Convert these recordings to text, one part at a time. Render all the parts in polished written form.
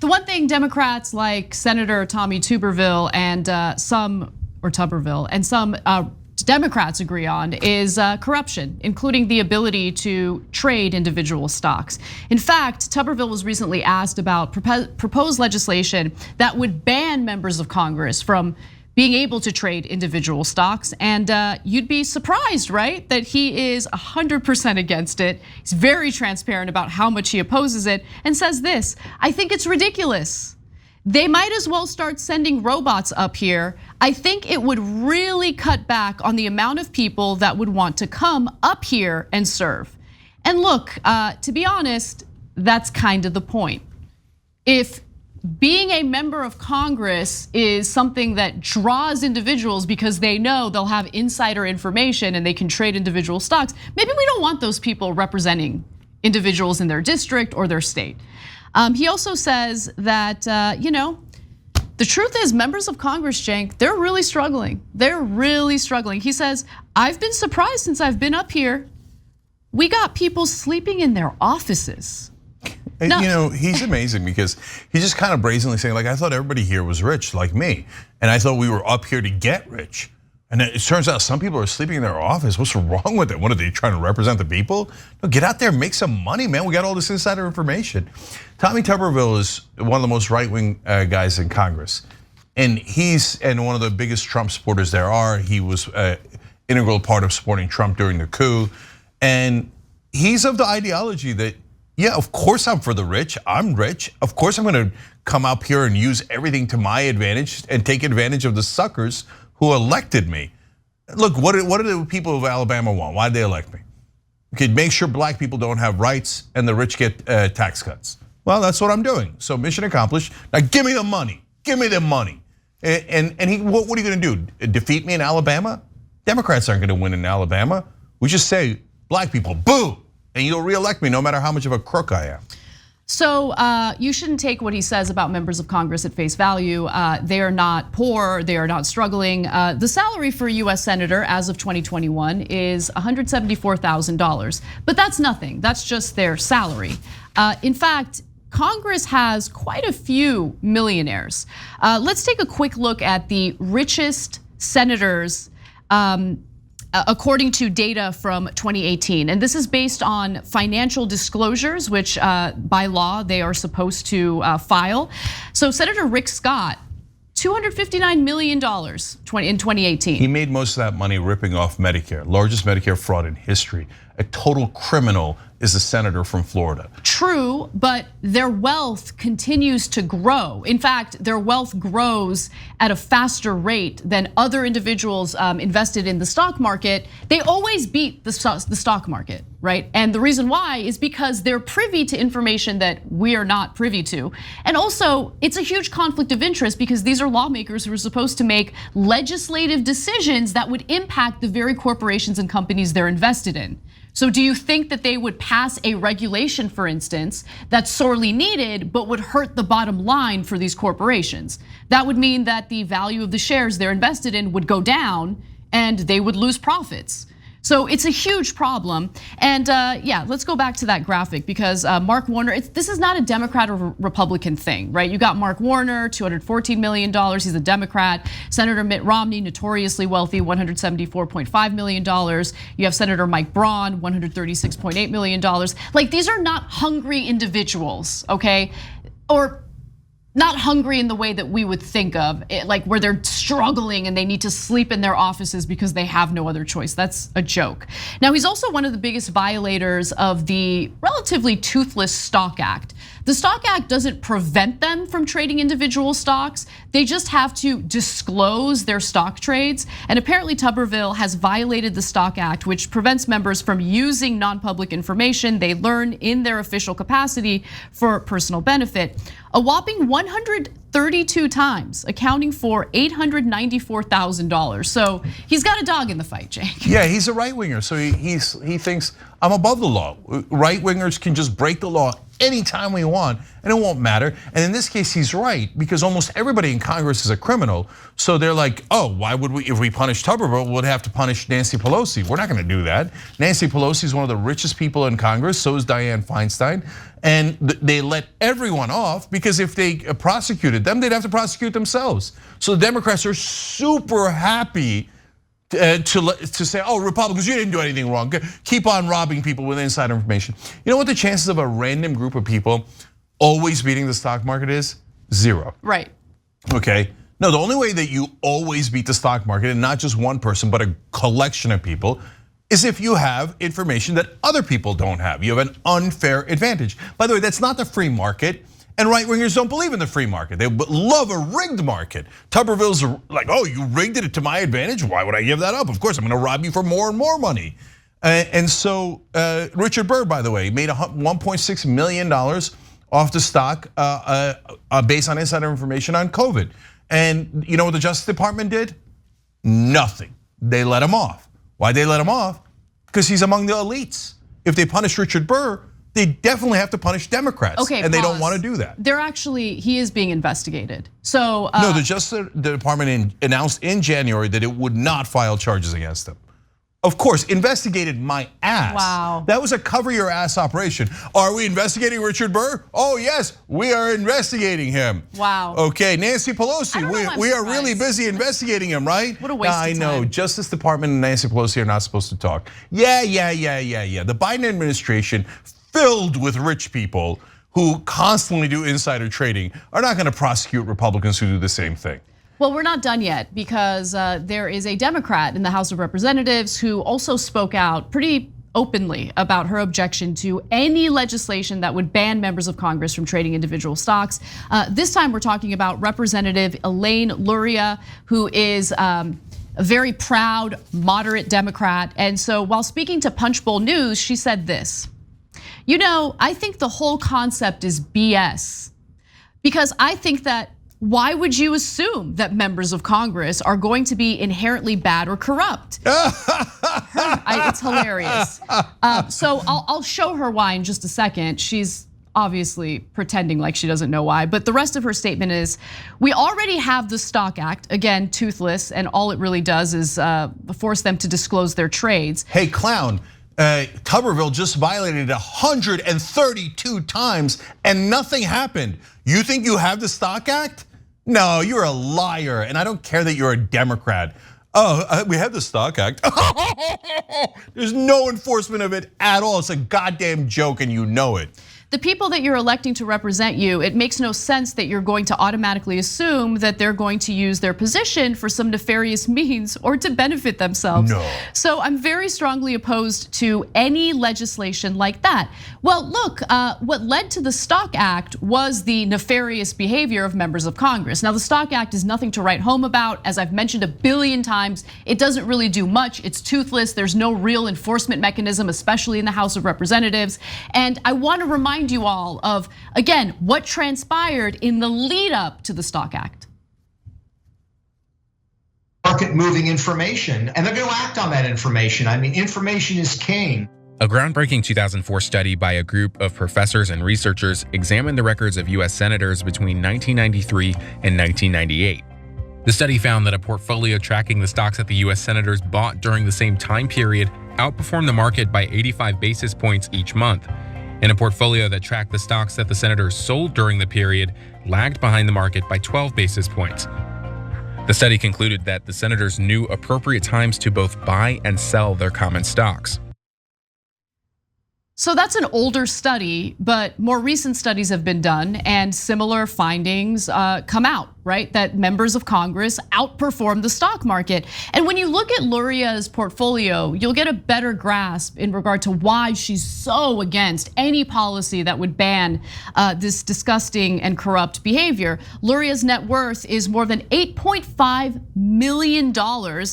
The one thing Democrats like Senator Tommy Tuberville and some Democrats agree on is corruption, including the ability to trade individual stocks. In fact, Tuberville was recently asked about proposed legislation that would ban members of Congress from being able to trade individual stocks. And you'd be surprised, right, that he is 100% against it. He's very transparent about how much he opposes it and says this: I think it's ridiculous. They might as well start sending robots up here. I think it would really cut back on the amount of people that would want to come up here and serve. And look, to be honest, that's kind of the point. If being a member of Congress is something that draws individuals because they know they'll have insider information and they can trade individual stocks, maybe we don't want those people representing individuals in their district or their state. He also says that, the truth is members of Congress, Cenk, they're really struggling. They're really struggling. He says, I've been surprised since I've been up here. We got people sleeping in their offices. No. He's amazing because he's just kind of brazenly saying, like, I thought everybody here was rich like me. And I thought we were up here to get rich. And it turns out some people are sleeping in their office. What's wrong with it? What are they trying to represent the people? No, get out there and make some money, man. We got all this insider information. Tommy Tuberville is one of the most right-wing guys in Congress. And he's one of the biggest Trump supporters there are. He was an integral part of supporting Trump during the coup. And he's of the ideology that, yeah, of course I'm for the rich. I'm rich. Of course I'm gonna come up here and use everything to my advantage and take advantage of the suckers who elected me. Look, what do the people of Alabama want? Why did they elect me? Okay, make sure black people don't have rights and the rich get tax cuts. Well, that's what I'm doing. So mission accomplished. Now give me the money. Give me the money. And what are you gonna do? Defeat me in Alabama? Democrats aren't gonna win in Alabama. We just say, black people, boo! And you'll reelect me no matter how much of a crook I am. So you shouldn't take what he says about members of Congress at face value. They are not poor, they are not struggling. The salary for a US Senator as of 2021 is $174,000, but that's nothing, that's just their salary. In fact, Congress has quite a few millionaires. Let's take a quick look at the richest senators according to data from 2018. And this is based on financial disclosures, which by law they are supposed to file. So Senator Rick Scott, $259 million in 2018. He made most of that money ripping off Medicare, largest Medicare fraud in history. A total criminal is a senator from Florida. True, but their wealth continues to grow. In fact, their wealth grows at a faster rate than other individuals invested in the stock market. They always beat the stock market, right? And the reason why is because they're privy to information that we are not privy to. And also, it's a huge conflict of interest because these are lawmakers who are supposed to make legislative decisions that would impact the very corporations and companies they're invested in. So do you think that they would pass a regulation, for instance, that's sorely needed, but would hurt the bottom line for these corporations? That would mean that the value of the shares they're invested in would go down and they would lose profits. So it's a huge problem. And yeah, let's go back to that graphic because Mark Warner, this is not a Democrat or Republican thing, right? You got Mark Warner, $214 million, he's a Democrat. Senator Mitt Romney, notoriously wealthy, $174.5 million. You have Senator Mike Braun, $136.8 million. Like, these are not hungry individuals, okay? Or not hungry in the way that we would think of, like where they're struggling and they need to sleep in their offices because they have no other choice. That's a joke. Now, he's also one of the biggest violators of the relatively toothless Stock Act. The Stock Act doesn't prevent them from trading individual stocks. They just have to disclose their stock trades. And apparently Tuberville has violated the Stock Act, which prevents members from using non-public information they learn in their official capacity for personal benefit. A whopping 132 times, accounting for $894,000. So he's got a dog in the fight, Cenk. Yeah, he's a right winger, so he thinks I'm above the law. Right wingers can just break the law anytime we want, and it won't matter. And in this case, he's right, because almost everybody in Congress is a criminal. So they're like, oh, why would we, if we punish Tuberville, we'd have to punish Nancy Pelosi. We're not gonna do that. Nancy Pelosi is one of the richest people in Congress, so is Dianne Feinstein. And they let everyone off because if they prosecuted them, they'd have to prosecute themselves. So the Democrats are super happy to say, oh, Republicans, you didn't do anything wrong. Keep on robbing people with insider information. You know what the chances of a random group of people always beating the stock market is? 0. Right. Okay. No, the only way that you always beat the stock market, and not just one person, but a collection of people, is if you have information that other people don't have. You have an unfair advantage. By the way, that's not the free market. And right-wingers don't believe in the free market. They love a rigged market. Tuberville's like, oh, you rigged it to my advantage? Why would I give that up? Of course, I'm gonna rob you for more and more money. And so Richard Burr, by the way, made $1.6 million off the stock based on insider information on COVID. And you know what the Justice Department did? Nothing. They let him off. Why'd they let him off? Because he's among the elites. If they punish Richard Burr, they definitely have to punish Democrats, okay, and they don't want to do that. He is being investigated. So no, the Justice Department announced in January that it would not file charges against him. Of course, investigated my ass. Wow. That was a cover your ass operation. Are we investigating Richard Burr? Oh yes, we are investigating him. Wow. Okay, Nancy Pelosi, we are really busy investigating him, right? What a waste of time. I know, Justice Department and Nancy Pelosi are not supposed to talk. Yeah. The Biden administration, filled with rich people who constantly do insider trading, are not gonna prosecute Republicans who do the same thing. Well, we're not done yet, because there is a Democrat in the House of Representatives who also spoke out pretty openly about her objection to any legislation that would ban members of Congress from trading individual stocks. This time we're talking about Representative Elaine Luria, who is a very proud, moderate Democrat. And so while speaking to Punchbowl News, she said this: you know, I think the whole concept is BS, because I think that why would you assume that members of Congress are going to be inherently bad or corrupt? It's hilarious. So I'll show her why in just a second. She's obviously pretending like she doesn't know why, but the rest of her statement is, we already have the Stock Act, again, toothless, and all it really does is force them to disclose their trades. Hey, clown. Tuberville just violated it 132 times and nothing happened. You think you have the Stock Act? No, you're a liar, and I don't care that you're a Democrat. Oh, we have the Stock Act. There's no enforcement of it at all. It's a goddamn joke, and you know it. The people that you're electing to represent you, it makes no sense that you're going to automatically assume that they're going to use their position for some nefarious means or to benefit themselves. No. So I'm very strongly opposed to any legislation like that. Well, look, what led to the Stock Act was the nefarious behavior of members of Congress. Now, the Stock Act is nothing to write home about. As I've mentioned a billion times, it doesn't really do much. It's toothless. There's no real enforcement mechanism, especially in the House of Representatives. And I want to remind you all of, again, what transpired in the lead up to the Stock Act. Market moving information, and they're going to act on that information. I mean, information is king. A groundbreaking 2004 study by a group of professors and researchers examined the records of US senators between 1993 and 1998. The study found that a portfolio tracking the stocks that the US senators bought during the same time period outperformed the market by 85 basis points each month. And a portfolio that tracked the stocks that the senators sold during the period lagged behind the market by 12 basis points. The study concluded that the senators knew appropriate times to both buy and sell their common stocks. So that's an older study, but more recent studies have been done and similar findings come out, right? That members of Congress outperform the stock market. And when you look at Luria's portfolio, you'll get a better grasp in regard to why she's so against any policy that would ban this disgusting and corrupt behavior. Luria's net worth is more than $8.5 million,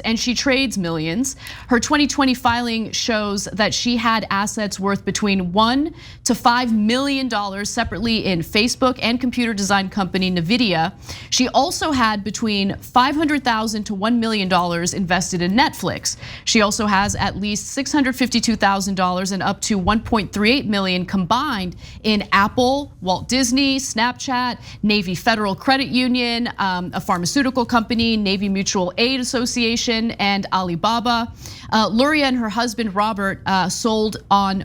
and she trades millions. Her 2020 filing shows that she had assets worth between $1 to $5 million separately in Facebook and computer design company NVIDIA. She She also had between $500,000 to $1 million invested in Netflix. She also has at least $652,000 and up to $1.38 million combined in Apple, Walt Disney, Snapchat, Navy Federal Credit Union, a pharmaceutical company, Navy Mutual Aid Association, and Alibaba. Luria and her husband Robert sold on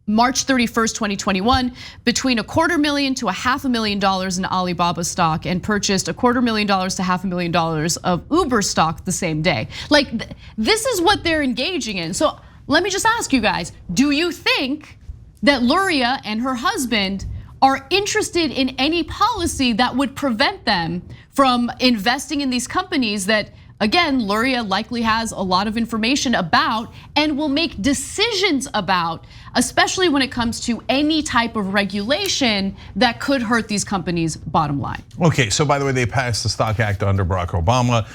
March 31st, 2021, between $250,000 to $500,000 in Alibaba stock and purchased $250,000 to $500,000 of Uber stock the same day. Like, this is what they're engaging in. So let me just ask you guys, do you think that Luria and her husband are interested in any policy that would prevent them from investing in these companies that, again, Luria likely has a lot of information about and will make decisions about, especially when it comes to any type of regulation that could hurt these companies' bottom line? Okay, so by the way, they passed the Stock Act under Barack Obama,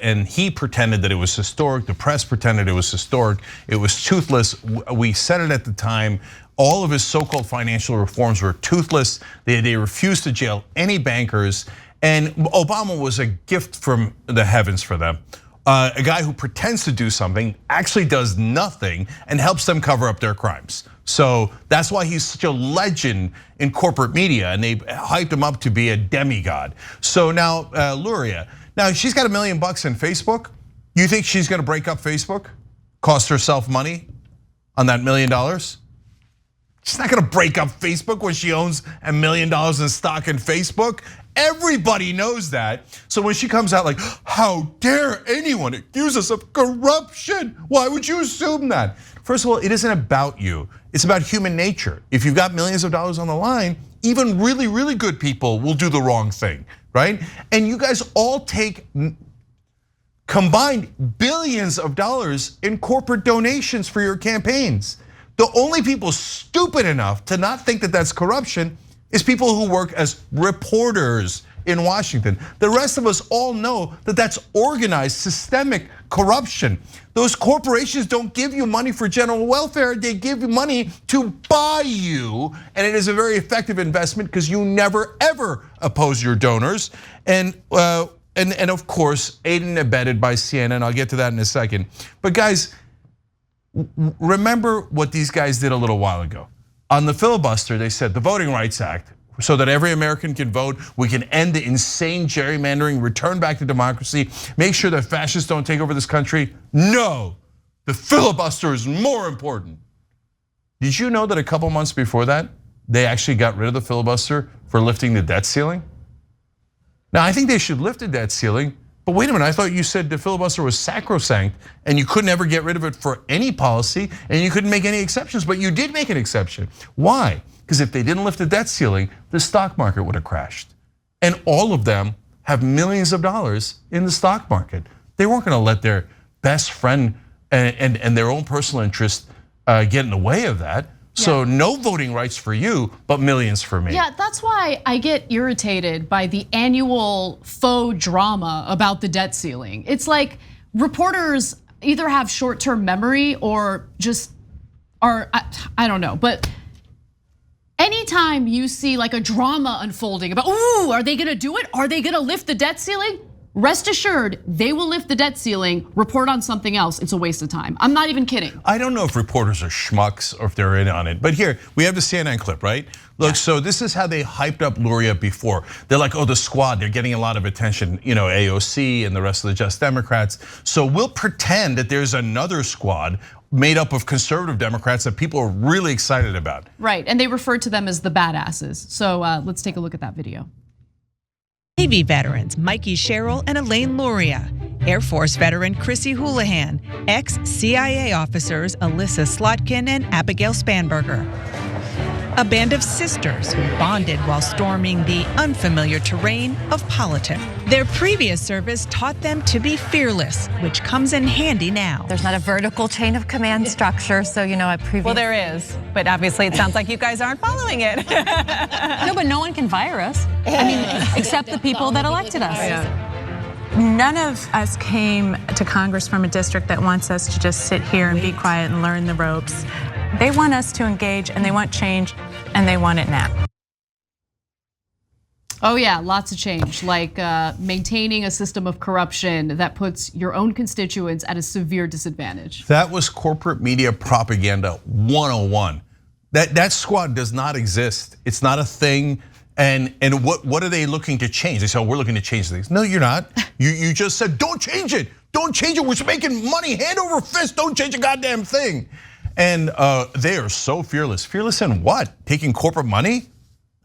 and he pretended that it was historic. The press pretended it was historic. It was toothless. We said it at the time. All of his so-called financial reforms were toothless. They refused to jail any bankers. And Obama was a gift from the heavens for them. A guy who pretends to do something, actually does nothing, and helps them cover up their crimes. So that's why he's such a legend in corporate media, and they hyped him up to be a demigod. So now Luria, now she's got $1 million in Facebook. You think she's gonna break up Facebook? Cost herself money on that $1 million? She's not gonna break up Facebook when she owns $1 million in stock in Facebook. Everybody knows that. So when she comes out like, how dare anyone accuse us of corruption? Why would you assume that? First of all, it isn't about you. It's about human nature. If you've got millions of dollars on the line, even really, really good people will do the wrong thing, right? And you guys all take combined billions of dollars in corporate donations for your campaigns. The only people stupid enough to not think that that's corruption is people who work as reporters in Washington. The rest of us all know that that's organized, systemic corruption. Those corporations don't give you money for general welfare, they give you money to buy you. And it is a very effective investment because you never ever oppose your donors. And of course, aided and abetted by CNN, I'll get to that in a second. But guys, remember what these guys did a little while ago. On the filibuster, they said the Voting Rights Act, so that every American can vote, we can end the insane gerrymandering, return back to democracy, make sure that fascists don't take over this country. No, the filibuster is more important. Did you know that a couple months before that, they actually got rid of the filibuster for lifting the debt ceiling? Now, I think they should lift the debt ceiling, but wait a minute, I thought you said the filibuster was sacrosanct and you couldn't ever get rid of it for any policy and you couldn't make any exceptions, but you did make an exception. Why? Because if they didn't lift the debt ceiling, the stock market would have crashed. And all of them have millions of dollars in the stock market. They weren't gonna let their best friend and their own personal interest get in the way of that. So no voting rights for you, but millions for me. Yeah, that's why I get irritated by the annual faux drama about the debt ceiling. It's like reporters either have short-term memory or just are, I don't know, but anytime you see like a drama unfolding about, ooh, are they gonna do it? Are they gonna lift the debt ceiling? Rest assured, they will lift the debt ceiling, report on something else. It's a waste of time. I'm not even kidding. I don't know if reporters are schmucks or if they're in on it, but here, we have the CNN clip, right? Look, so this is how they hyped up Luria before. They're like, oh, the squad, they're getting a lot of attention, AOC and the rest of the Just Democrats. So we'll pretend that there's another squad made up of conservative Democrats that people are really excited about. Right, and they refer to them as the badasses. So let's take a look at that video. Navy veterans Mikey Sherrill and Elaine Luria, Air Force veteran Chrissy Houlihan, ex-CIA officers Alyssa Slotkin and Abigail Spanberger. A band of sisters who bonded while storming the unfamiliar terrain of politics. Their previous service taught them to be fearless, which comes in handy now. There's not a vertical chain of command structure, so a previous. Well, there is, but obviously it sounds like you guys aren't following it. No, but no one can fire us. I mean, except the people that elected us. None of us came to Congress from a district that wants us to just sit here and be quiet and learn the ropes. They want us to engage and they want change and they want it now. Oh yeah, lots of change, like maintaining a system of corruption that puts your own constituents at a severe disadvantage. That was corporate media propaganda 101. That squad does not exist. It's not a thing. And what are they looking to change? They say, oh, we're looking to change things. No, you're not. You just said, don't change it. Don't change it. We're making money hand over fist. Don't change a goddamn thing. And they are so fearless. Fearless in what? Taking corporate money?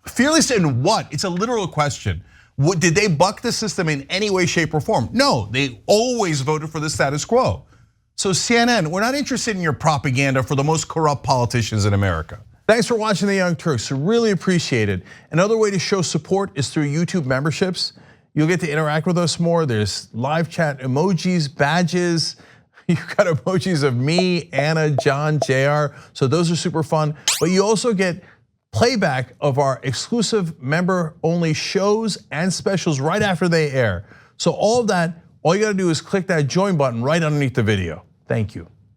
Fearless in what? It's a literal question. Did they buck the system in any way, shape, or form? No, they always voted for the status quo. So CNN, we're not interested in your propaganda for the most corrupt politicians in America. Thanks for watching The Young Turks, really appreciate it. Another way to show support is through YouTube memberships. You'll get to interact with us more. There's live chat emojis, badges. You've got emojis of me, Anna, John, JR. So those are super fun. But you also get playback of our exclusive member-only shows and specials right after they air. So all of that, all you gotta do is click that join button right underneath the video. Thank you.